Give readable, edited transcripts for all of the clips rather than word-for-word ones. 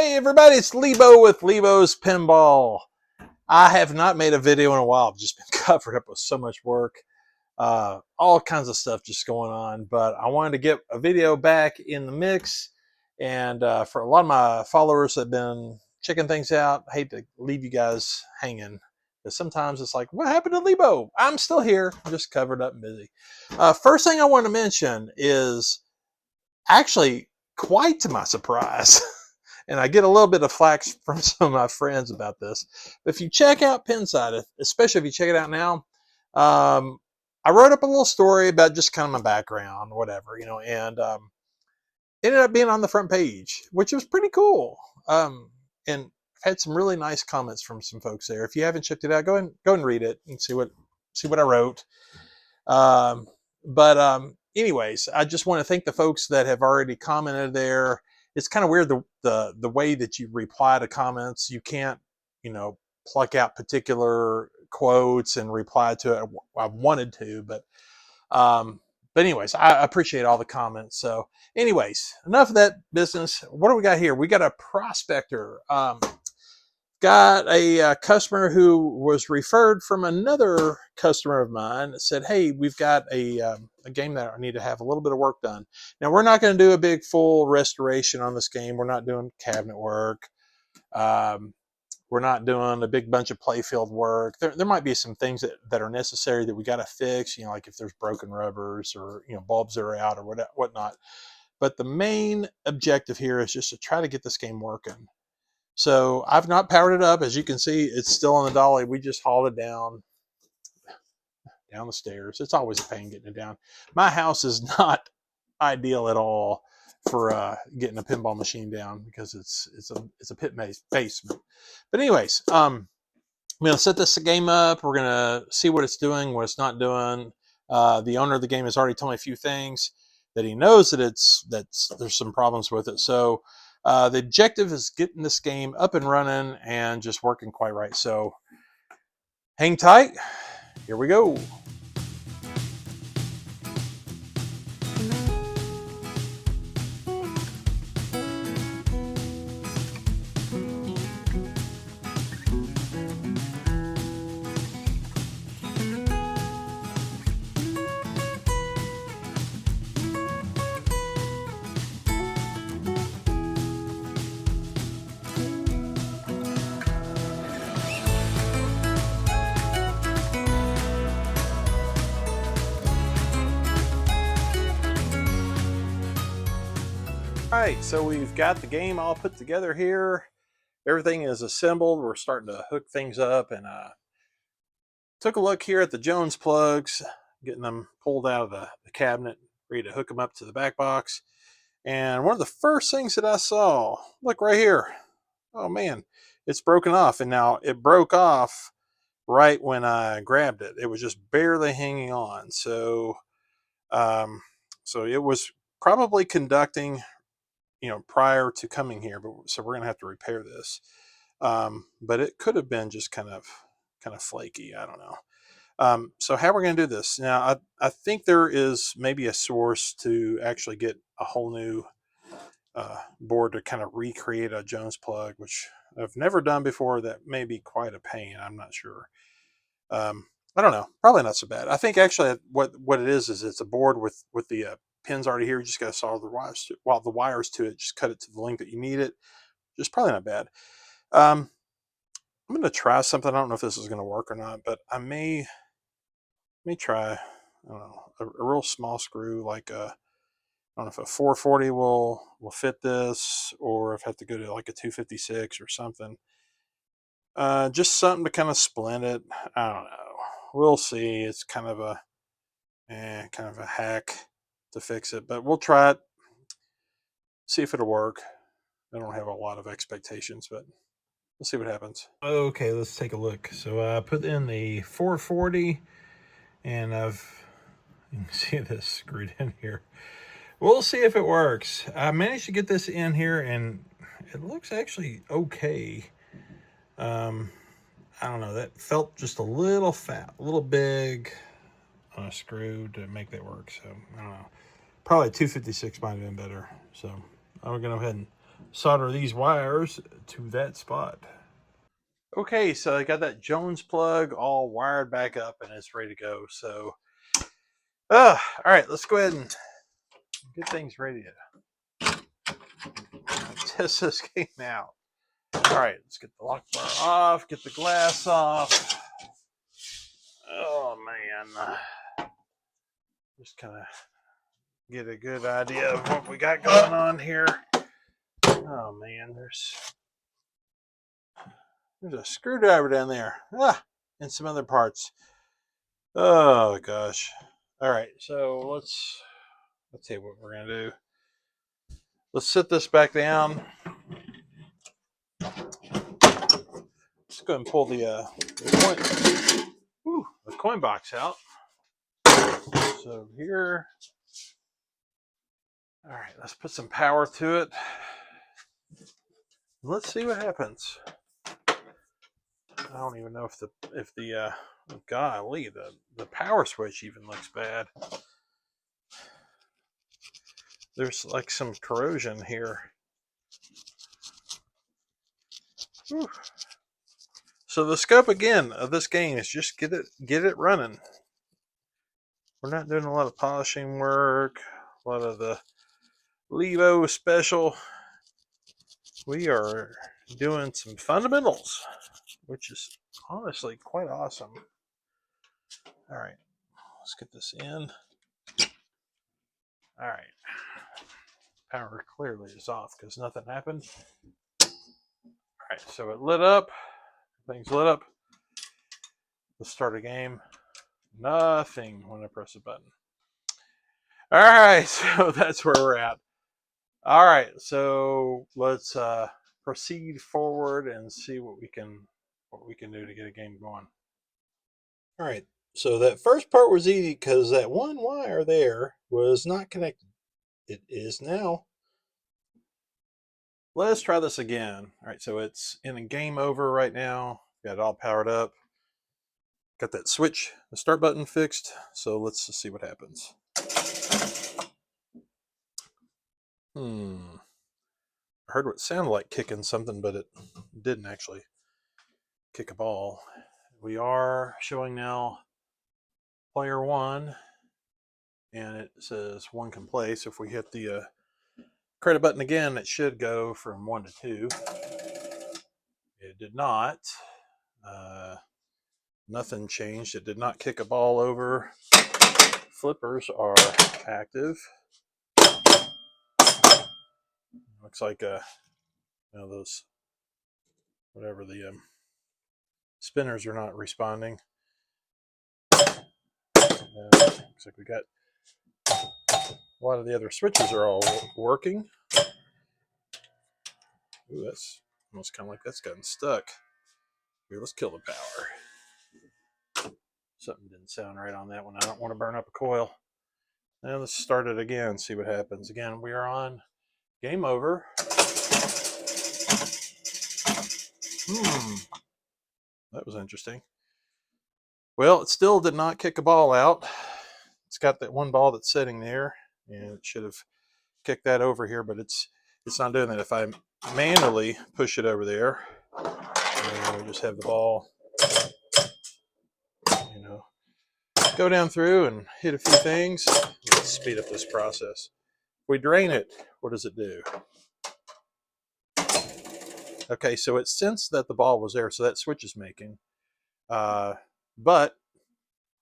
Hey everybody, it's Lebo with Lebo's Pinball. I have not made a video in a while. I've just been covered up with so much work. All kinds of stuff just going on. But I wanted to get a video back in the mix. And for a lot of my followers that have been checking things out, I hate to leave you guys hanging. Because sometimes it's like, what happened to Lebo? I'm still here. I'm just covered up and busy. First thing I want to mention is actually, quite to my surprise, and I get a little bit of flack from some of my friends about this. But if you check out Pinside, especially if you check it out now, I wrote up a little story about just kind of my background, whatever, and ended up being on the front page, which was pretty cool. And I've had some really nice comments from some folks there. If you haven't checked it out, go and read it and see what I wrote. Anyways, I just want to thank the folks that have already commented there. It's kind of weird the way that you reply to comments. You can't, pluck out particular quotes and reply to it. I wanted to, but anyways, I appreciate all the comments. So anyways, enough of that business. What do we got here? We got a Prospector. Got a customer who was referred from another customer of mine that said, hey, we've got a game that I need to have a little bit of work done. Now, we're not going to do a big full restoration on this game. We're not doing cabinet work. We're not doing a big bunch of playfield work. There might be some things that are necessary that we got to fix, like if there's broken rubbers or, bulbs that are out or whatnot. But the main objective here is just to try to get this game working. So I've not powered it up. As you can see, it's still on the dolly. We just hauled it down the stairs. It's always a pain getting it down. My house is not ideal at all for getting a pinball machine down because it's a pit basement. But anyways, I'm gonna set this game up. We're gonna see what it's doing, what it's not doing. The owner of the game has already told me a few things that he knows that there's some problems with it. So the objective is getting this game up and running and just working quite right. So hang tight. Here we go. All right, so we've got the game all put together here. Everything is assembled. We're starting to hook things up, and took a look here at the Jones plugs, getting them pulled out of the cabinet, ready to hook them up to the back box. And one of the first things that I saw, look right here. Oh man, it's broken off. And now it broke off right when I grabbed it. It was just barely hanging on. So it was probably conducting prior to coming here, but so we're gonna have to repair this. But it could have been just kind of flaky. I don't know. So how we're gonna do this now? I think there is maybe a source to actually get a whole new board to kind of recreate a Jones plug, which I've never done before. That may be quite a pain. I'm not sure. I don't know. Probably not so bad. I think actually what it is it's a board with the pins already here. You just got to solder the wires to it. Just cut it to the length that you need it. Just probably not bad. I'm going to try something. I don't know if this is going to work or not, but I may try, I don't know, a real small screw, like I don't know if a 440 will fit this, or if I have to go to like a 256 or something. Just something to kind of splint it. I don't know. We'll see. It's kind of a hack to fix it, but we'll try it, see if it'll work. I don't have a lot of expectations, but we'll see what happens. Okay, let's take a look. So I put in the 440, and you can see this screwed in here. We'll see if it works. I managed to get this in here, and it looks actually okay. I don't know, that felt just a little fat, a little big on a screw to make that work. So I don't know, probably 256 might have been better. So I'm gonna go ahead and solder these wires to that spot. Okay, so I got that Jones plug all wired back up and it's ready to go. So, all right, let's go ahead and get things ready to test this game out. All right, let's get the lock bar off, get the glass off. Oh man, just kind of get a good idea of what we got going on here. Oh man, there's a screwdriver down there, and some other parts. Oh gosh. All right, so let's see what we're gonna do. Let's sit this back down. Let's go ahead and pull the coin box out. So here, all right, let's put some power to it. Let's see what happens. I don't even know if the golly, the power switch even looks bad. There's like some corrosion here. Whew. So the scope again of this game is just get it running. We're not doing a lot of polishing work, a lot of the Levo special. We are doing some fundamentals, which is honestly quite awesome. All right, let's get this in. All right, power clearly is off because nothing happened. All right, so it lit up. Things lit up. Let's start a game. Nothing when I press a button. All right, so that's where we're at. All right, so let's proceed forward and see what we can do to get a game going. All right, so that first part was easy because that one wire there was not connected. It is now. Let's try this again. All right, so it's in a game over right now. Got it all powered up. Got that switch, the start button fixed. So let's just see what happens. I heard what sounded like kicking something, but it didn't actually kick a ball. We are showing now player one, and it says one can play. So if we hit the credit button again, it should go from 1 to 2. It did not. Nothing changed. It did not kick a ball over. Flippers are active. Looks like those whatever the spinners are not responding. Looks like we got a lot of the other switches are all working. Ooh, that's almost kind of like that's gotten stuck. Here, let's kill the power. Something didn't sound right on that one. I don't want to burn up a coil. Now let's start it again, see what happens. Again, we are on game over. That was interesting. Well, it still did not kick a ball out. It's got that one ball that's sitting there, and it should have kicked that over here, but it's not doing that. If I manually push it over there, and we just have the ball, go down through and hit a few things. Let's speed up this process. If we drain it, what does it do? Okay, so it sensed that the ball was there, so that switch is making. But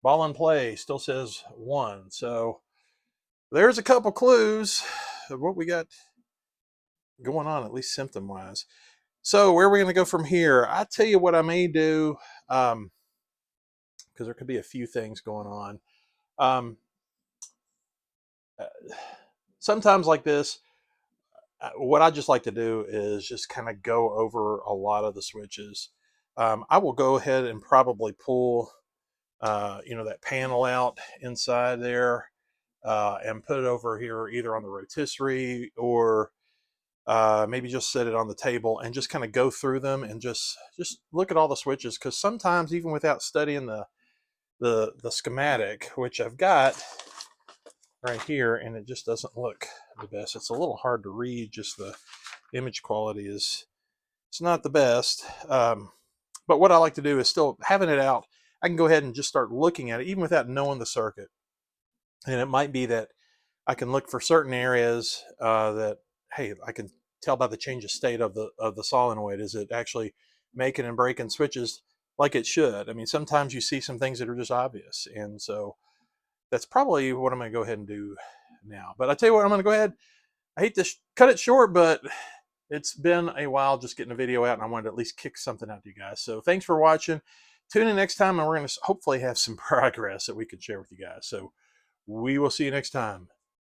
ball in play still says 1. So there's a couple clues of what we got going on, at least symptom-wise. So where are we going to go from here? I tell you what I may do, because there could be a few things going on. Sometimes like this, what I just like to do is just kind of go over a lot of the switches. I will go ahead and probably pull, that panel out inside there and put it over here either on the rotisserie or maybe just set it on the table and just kind of go through them and just look at all the switches, because sometimes even without studying the schematic, which I've got right here, and it just doesn't look the best. It's a little hard to read just the image quality is, it's not the best. But what I like to do is, still having it out, I can go ahead and just start looking at it even without knowing the circuit. And it might be that I can look for certain areas that, hey, I can tell by the change of state of the solenoid. Is it actually making and breaking switches like it should? I mean, sometimes you see some things that are just obvious, and so that's probably what I'm going to go ahead and do now. But I tell you what, I'm going to go ahead. I hate to cut it short, but it's been a while just getting a video out, and I wanted to at least kick something out to you guys. So thanks for watching. Tune in next time, and we're going to hopefully have some progress that we can share with you guys. So we will see you next time.